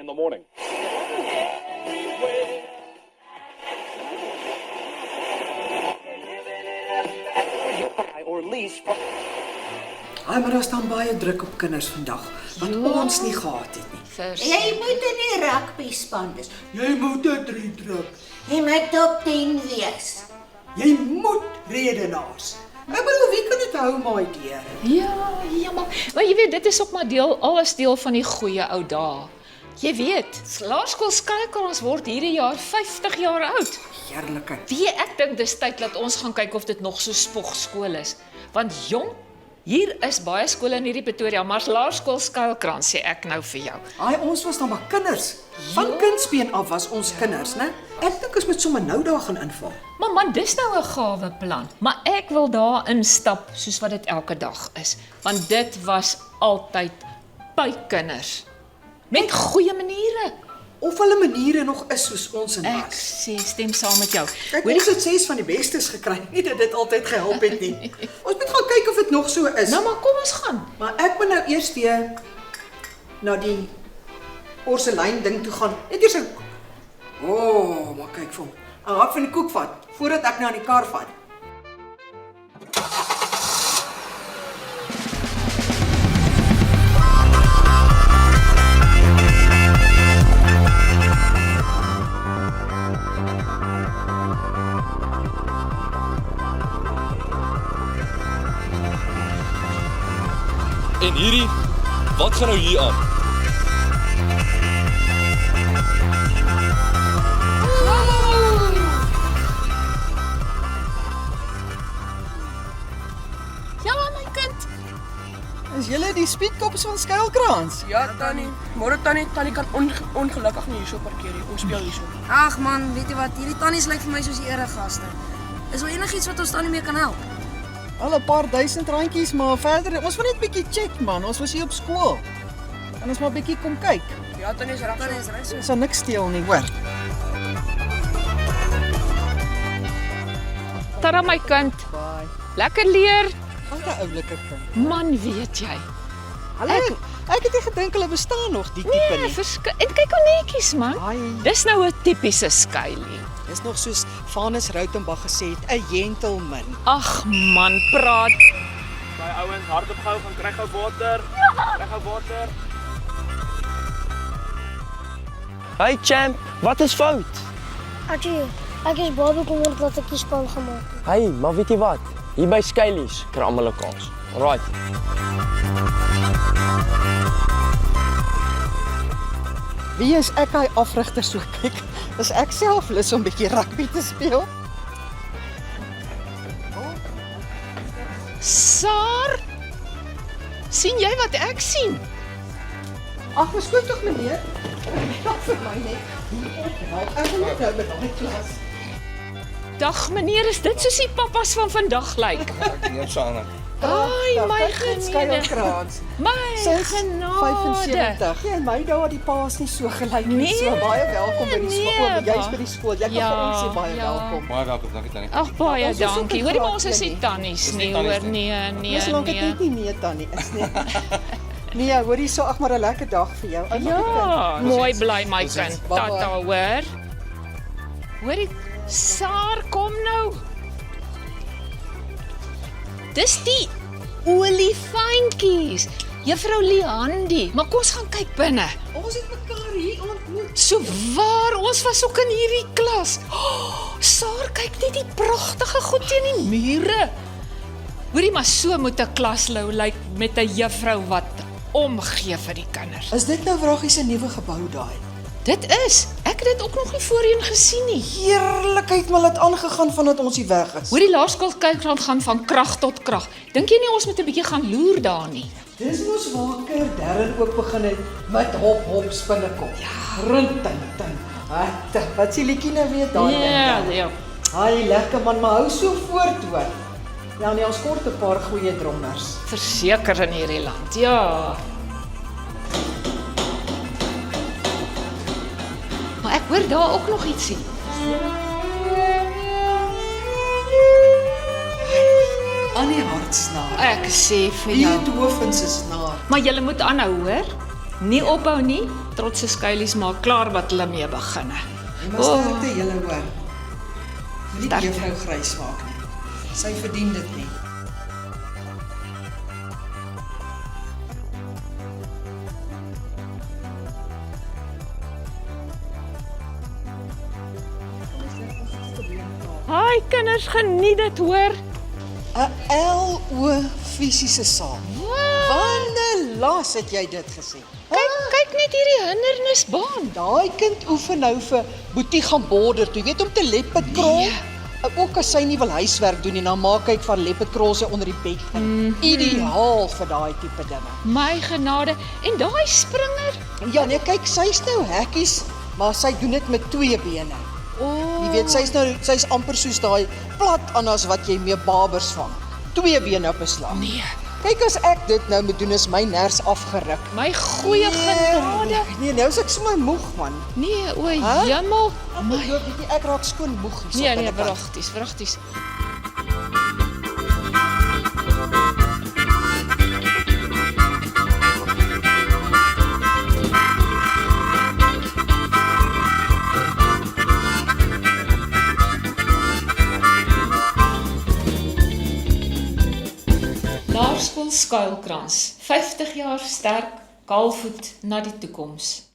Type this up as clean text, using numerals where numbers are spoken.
in the morning. Or least. Maar daar staan baie druk op kinders vandag, wat ons nie gehad het nie. Jy moet in die rugby span wees. Jy moet 'n 3 druk. Jy moet top 10 wees. Jy moet redenaars. Ek bedoel, wie kan dit hou, my dear? Ja, maar jy weet, dit is ook maar alles deel van die goeie ou dae. Jy weet, Laerskool Skykrans word hierdie jaar 50 jaar oud. Heerlike. Ek dink dis tyd dat ons gaan kyk of dit nog so spogskool is. Want jong, hier is baie skole in hierdie Pretoria, maar Laerskool Skykrans sê ek nou vir jou. Ons was dan maar kinders. Van kindsbeen af was ons kinders, né? Ek dink ons moet sommer nou daar gaan inval. Maar man, dis nou 'n gawe plan. Maar ek wil daar instap soos wat dit elke dag is. Want dit was altyd by kinders. Met goeie maniere. Of hulle maniere nog is soos ons en Ek was. sê, stem saam met jou. Kyk, ons het 6 van die bestes gekry. Nie dat dit altyd gehelp het nie. Ons moet gaan kyk of dit nog so is. Nou maar kom ons gaan. Maar ek moet nou eers weer na die porselein ding toe gaan. Net eers 'n maar kyk vir hom. 'n hap van die koek vat voordat ek nou aan die kar vat. En hierdie, wat gaan nou hier aan? Ja, my kind. Is julle die speedkops van Skuilkrans? Ja, Tannie. Môre Tannie kan ongelukkig nie hierso parkeer nie. Ons speel hierso. Ag man, weet jy wat? Hierdie tannies lyk vir my soos die eregaste. Is daar enigiets wat ons tannie mee kan help? Al 'n paar duisend randjies, maar verder, ons wil net bietjie check man. Ons was hier op skool. En ons maar bietjie kom kyk. Ja, Tannie is reg. Tannie is reg so. Ons sal niks steel nie, hoor. Tara my kind. Lekker leer. Wat 'n oulike kind. Man, weet jy. Ek het nie gedink hulle bestaan nog die tipe nie. En kyk hoe netjies man. Ai. Dis nou 'n tipiese skuilie. Dis nog soos Vanus Rautenbach gesê het, 'n gentleman. Ag man, praat. Baie ouens, hardop gou, gaan kry gou water. Kry gou water. Hey champ, wat is fout? Ek is baie bekommerd dat ek die span gemaak het. Hey, maar weet jy wat? Hier by Skylies kry almal 'n kans. Alright. Wie is ek hy afrigter so kyk? Is ek self lus om bietjie rugby te speel? Saar? Sien jy wat ek sien? Ag, beskoon tog meneer. Dag vir my net. Ek wil net nou by daai klas. Dag meneer, is dit soos die pappas van vandag lyk? Nee, Sanne. Ai, my genade. Skuilkrans. My genade. 75. Ja, my dae die paas nie so gelyk nie. Nee, So baie welkom by die skool. nee, Jy's by die skool. Jy kan ja, vir ons sê baie ja. welkom. Baie welkom, dankie Tannie. Ag baie Ons is ook dankie. in Hoorie maar graad ons is nie nie. tannies nie nie, tannies hoor. nie. Nee, Dis lank ek nee. net nie meer tannie is nie. Nee, hoorie so ag maar 'n lekker dag vir jou. Ou, Ja, mooi bly my Dis kind. bye-bye. Tata, hoor. Hoorie, Saar, kom nou. Dis die olifantjies. Juffrou Liandi, maar kom ons gaan kyk binne. Ons het mekaar hier ontmoet. So waar, ons was ook in hierdie klas. Oh, Saar, kyk net die pragtige goed teen die mure. Hoorie, maar so moet 'n klaslou lyk met 'n juffrou wat omgee vir die kinders. Is dit nou Wraggie se nuwe gebou daai? Dit is. Ek het dit ook nog nie voorheen gesien nie. Heerlikheid, maar dit aangegaan vandat ons hier weg is. Hoor die Laerskool Skykrans gaan van krag tot krag. Dink jy nie ons moet 'n bietjie gaan loer daar nie? Dis mos waar Darren ook begin het met hop hop spinnekop. Ja, rintin. Wat sê liedjie nou weer daai ding? ja. Ai, lekker man, maar hou so voort hoor. Ja, nee, ons kort 'n paar goeie drommers. Verseker in hierdie land. Ja. Maar ek hoor daar ook nog ietsie. Annie hartsnaar. Ek sê vir jou. Beethoven se snaar. Maar jy moet aanhou, hoor? Nie ophou nie. trotse skuilies maak klaar wat hulle mee begin. Jy moet sterkte julle hoor. Moenie die juffrou grys maak nie. Sy verdien dit nie. Haai kinders, geniet dit hoor. 'n LO fisiese saal. Wanneer laas het jy dit gesien? Kyk net hierdie hindernisbaan. Daai kind oefen nou vir Boetie gaan border toe. Jy weet om te leopard krol. Ook as sy nie wil huiswerk doen nie, dan maak hy van leopard krol sy onder die bed in. Ideaal vir daai tipe dinge. My genade, en daai springer? Ja, nee, kyk, sy's nou hekkies, maar sy doen dit met 2 bene. Jy weet, sy's amper soos daai plat annas wat jy mee babers vang. 2 bene op 'n slag. Nee. Kyk, as ek dit nou moet doen, is my ners afgeruk. My goeie genade. Nee, nou is ek sommer moeg, man. Nee, o jemmel. My loop bietjie, ek raak skoon moeg hier. Nee, wragties. Laerskool Skuilkrans, 50 jaar sterk, kaalvoet na die toekoms.